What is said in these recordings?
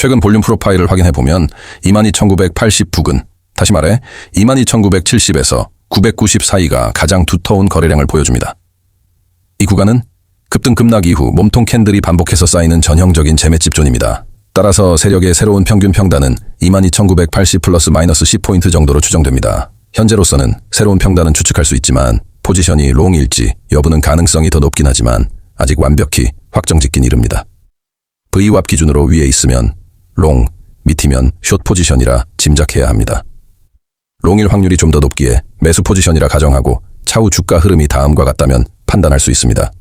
최근 볼륨 프로파일을 확인해보면 22,980 부근, 다시 말해 22,970에서 990 사이가 가장 두터운 거래량을 보여줍니다. 이 구간은 급등 급락 이후 몸통 캔들이 반복해서 쌓이는 전형적인 재매집 존입니다. 따라서 세력의 새로운 평균 평단은 22,980 플러스 마이너스 10포인트 정도로 추정됩니다. 현재로서는 새로운 평단은 추측할 수 있지만 포지션이 롱일지 여부는 가능성이 더 높긴 하지만 아직 완벽히 확정짓긴 이릅니다. V왑 기준으로 위에 있으면 롱, 밑이면 숏 포지션이라 짐작해야 합니다. 롱일 확률이 좀 더 높기에 매수 포지션이라 가정하고 차후 주가 흐름이 다음과 같다면 판단할 수 있습니다.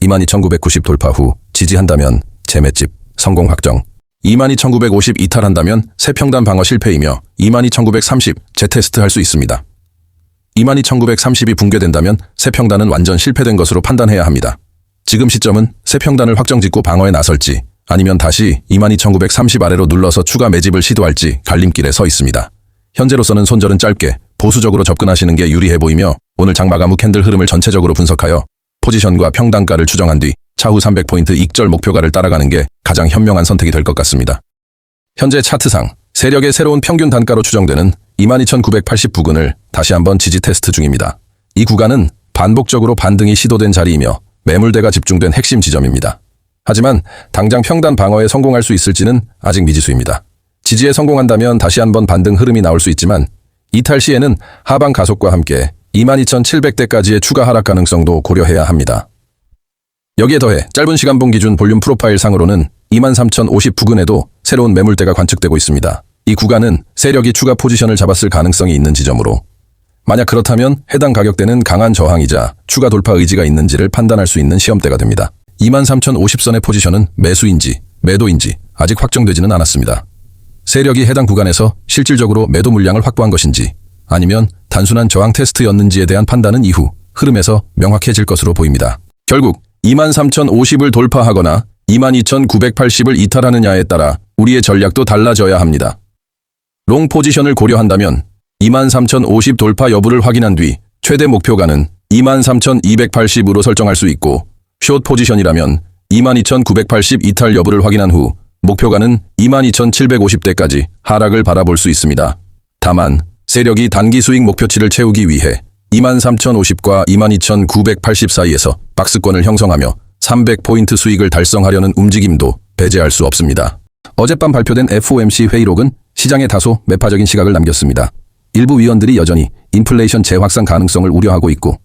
22,990 돌파 후 지지한다면 재매집, 성공 확정. 22,950 이탈한다면 새 평단 방어 실패이며 22,930 재테스트 할 수 있습니다. 22,930이 붕괴된다면 새 평단은 완전 실패된 것으로 판단해야 합니다. 지금 시점은 새 평단을 확정짓고 방어에 나설지 아니면 다시 22,930 아래로 눌러서 추가 매집을 시도할지 갈림길에 서 있습니다. 현재로서는 손절은 짧게 보수적으로 접근하시는 게 유리해 보이며 오늘 장 마감 후 캔들 흐름을 전체적으로 분석하여 포지션과 평단가를 추정한 뒤 차후 300포인트 익절 목표가를 따라가는 게 가장 현명한 선택이 될 것 같습니다. 현재 차트상 세력의 새로운 평균 단가로 추정되는 22,980 부근을 다시 한번 지지 테스트 중입니다. 이 구간은 반복적으로 반등이 시도된 자리이며 매물대가 집중된 핵심 지점입니다. 하지만 당장 평단 방어에 성공할 수 있을지는 아직 미지수입니다. 지지에 성공한다면 다시 한번 반등 흐름이 나올 수 있지만 이탈 시에는 하방 가속과 함께 22,700대까지의 추가 하락 가능성도 고려해야 합니다. 여기에 더해 짧은 시간봉 기준 볼륨 프로파일 상으로는 23,050 부근에도 새로운 매물대가 관측되고 있습니다. 이 구간은 세력이 추가 포지션을 잡았을 가능성이 있는 지점으로 만약 그렇다면 해당 가격대는 강한 저항이자 추가 돌파 의지가 있는지를 판단할 수 있는 시험대가 됩니다. 23,050선의 포지션은 매수인지 매도인지 아직 확정되지는 않았습니다. 세력이 해당 구간에서 실질적으로 매도 물량을 확보한 것인지 아니면 단순한 저항 테스트였는지에 대한 판단은 이후 흐름에서 명확해질 것으로 보입니다. 결국 23,050을 돌파하거나 22,980을 이탈하느냐에 따라 우리의 전략도 달라져야 합니다. 롱 포지션을 고려한다면 23,050 돌파 여부를 확인한 뒤 최대 목표가는 23,280으로 설정할 수 있고 숏 포지션이라면 22,980 이탈 여부를 확인한 후 목표가는 22,750대까지 하락을 바라볼 수 있습니다. 다만 세력이 단기 수익 목표치를 채우기 위해 23,050과 22,980 사이에서 박스권을 형성하며 300포인트 수익을 달성하려는 움직임도 배제할 수 없습니다. 어젯밤 발표된 FOMC 회의록은 시장에 다소 매파적인 시각을 남겼습니다. 일부 위원들이 여전히 인플레이션 재확산 가능성을 우려하고 있고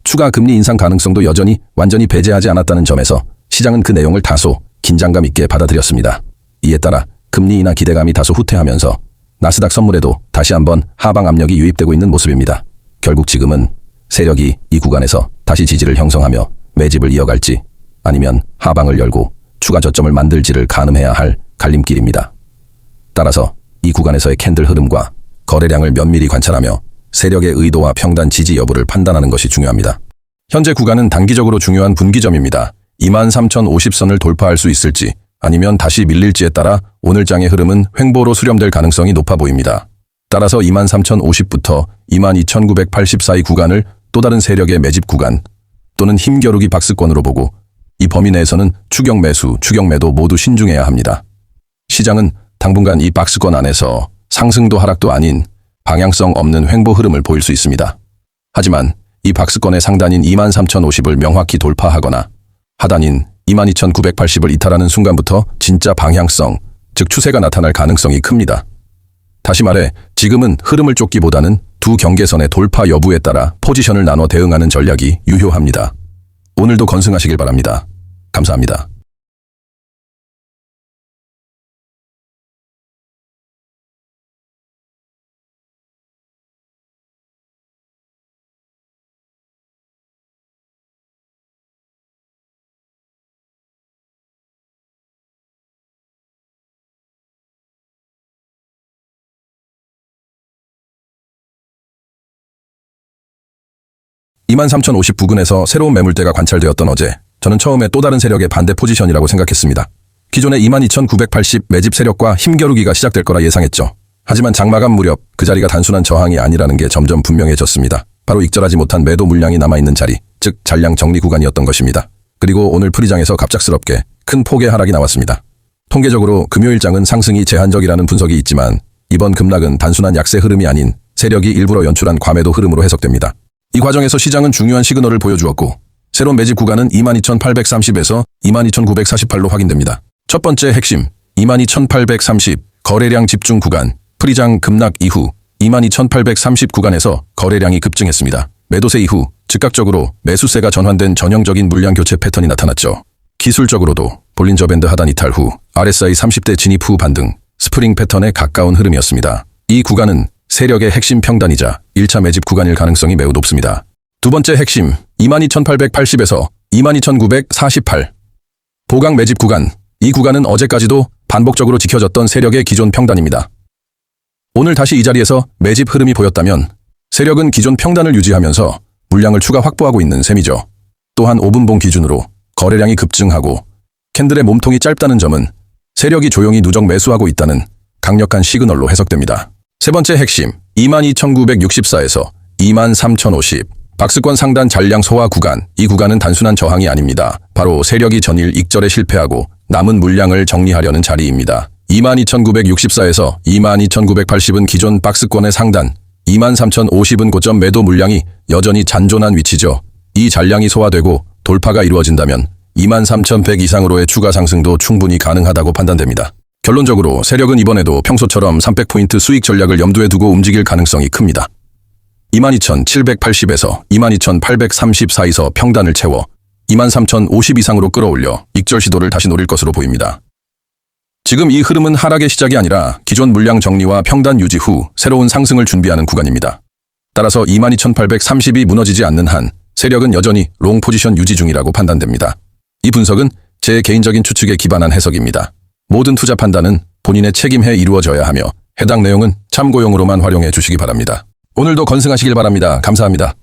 추가 금리 인상 가능성도 여전히 완전히 배제하지 않았다는 점에서 시장은 그 내용을 다소 긴장감 있게 받아들였습니다. 이에 따라 금리 인하 기대감이 다소 후퇴하면서 나스닥 선물에도 다시 한번 하방 압력이 유입되고 있는 모습입니다. 결국 지금은 세력이 이 구간에서 다시 지지를 형성하며 매집을 이어갈지 아니면 하방을 열고 추가 저점을 만들지를 가늠해야 할 갈림길입니다. 따라서 이 구간에서의 캔들 흐름과 거래량을 면밀히 관찰하며 세력의 의도와 평단 지지 여부를 판단하는 것이 중요합니다. 현재 구간은 단기적으로 중요한 분기점입니다. 23,050선을 돌파할 수 있을지 아니면 다시 밀릴지에 따라 오늘 장의 흐름은 횡보로 수렴될 가능성이 높아 보입니다. 따라서 23,050부터 22,980 사이 구간을 또 다른 세력의 매집 구간 또는 힘겨루기 박스권으로 보고 이 범위 내에서는 추격 매수, 추격 매도 모두 신중해야 합니다. 시장은 당분간 이 박스권 안에서 상승도 하락도 아닌 방향성 없는 횡보 흐름을 보일 수 있습니다. 하지만 이 박스권의 상단인 23,050을 명확히 돌파하거나 하단인 22,980을 이탈하는 순간부터 진짜 방향성, 즉 추세가 나타날 가능성이 큽니다. 다시 말해 지금은 흐름을 쫓기보다는 두 경계선의 돌파 여부에 따라 포지션을 나눠 대응하는 전략이 유효합니다. 오늘도 건승하시길 바랍니다. 감사합니다. (23,050) 부근에서 새로운 매물대가 관찰되었던 어제 저는 처음에 또 다른 세력의 반대 포지션이라고 생각했습니다. 기존의 22,980 매집 세력과 힘겨루기가 시작될 거라 예상했죠. 하지만 장마감 무렵 그 자리가 단순한 저항이 아니라는 게 점점 분명해졌습니다. 바로 익절하지 못한 매도 물량이 남아있는 자리, 즉 잔량 정리 구간이었던 것입니다. 그리고 오늘 프리장에서 갑작스럽게 큰 폭의 하락이 나왔습니다. 통계적으로 금요일장은 상승이 제한적이라는 분석이 있지만 이번 급락은 단순한 약세 흐름이 아닌 세력이 일부러 연출한 과매도 흐름으로 해석됩니다. 이 과정에서 시장은 중요한 시그널을 보여주었고 새로운 매집 구간은 22,830에서 22,948로 확인됩니다. 첫 번째 핵심 22,830 거래량 집중 구간 프리장 급락 이후 22,830 구간에서 거래량이 급증했습니다. 매도세 이후 즉각적으로 매수세가 전환된 전형적인 물량 교체 패턴이 나타났죠. 기술적으로도 볼린저 밴드 하단 이탈 후 RSI 30대 진입 후 반등, 스프링 패턴에 가까운 흐름이었습니다. 이 구간은 세력의 핵심 평단이자 1차 매집 구간일 가능성이 매우 높습니다. 두 번째 핵심 22,880에서 22,948 보강 매집 구간 이 구간은 어제까지도 반복적으로 지켜졌던 세력의 기존 평단입니다. 오늘 다시 이 자리에서 매집 흐름이 보였다면 세력은 기존 평단을 유지하면서 물량을 추가 확보하고 있는 셈이죠. 또한 5분봉 기준으로 거래량이 급증하고 캔들의 몸통이 짧다는 점은 세력이 조용히 누적 매수하고 있다는 강력한 시그널로 해석됩니다. 세 번째 핵심 22,964에서 23,050 박스권 상단 잔량 소화 구간 이 구간은 단순한 저항이 아닙니다. 바로 세력이 전일 익절에 실패하고 남은 물량을 정리하려는 자리입니다. 22,964에서 22,980은 기존 박스권의 상단 23,050은 고점 매도 물량이 여전히 잔존한 위치죠. 이 잔량이 소화되고 돌파가 이루어진다면 23,100 이상으로의 추가 상승도 충분히 가능하다고 판단됩니다. 결론적으로 세력은 이번에도 평소처럼 300포인트 수익 전략을 염두에 두고 움직일 가능성이 큽니다. 22,780에서 22,830 사이에서 평단을 채워 23,050 이상으로 끌어올려 익절 시도를 다시 노릴 것으로 보입니다. 지금 이 흐름은 하락의 시작이 아니라 기존 물량 정리와 평단 유지 후 새로운 상승을 준비하는 구간입니다. 따라서 22,830이 무너지지 않는 한 세력은 여전히 롱 포지션 유지 중이라고 판단됩니다. 이 분석은 제 개인적인 추측에 기반한 해석입니다. 모든 투자 판단은 본인의 책임에 이루어져야 하며 해당 내용은 참고용으로만 활용해 주시기 바랍니다. 오늘도 건승하시길 바랍니다. 감사합니다.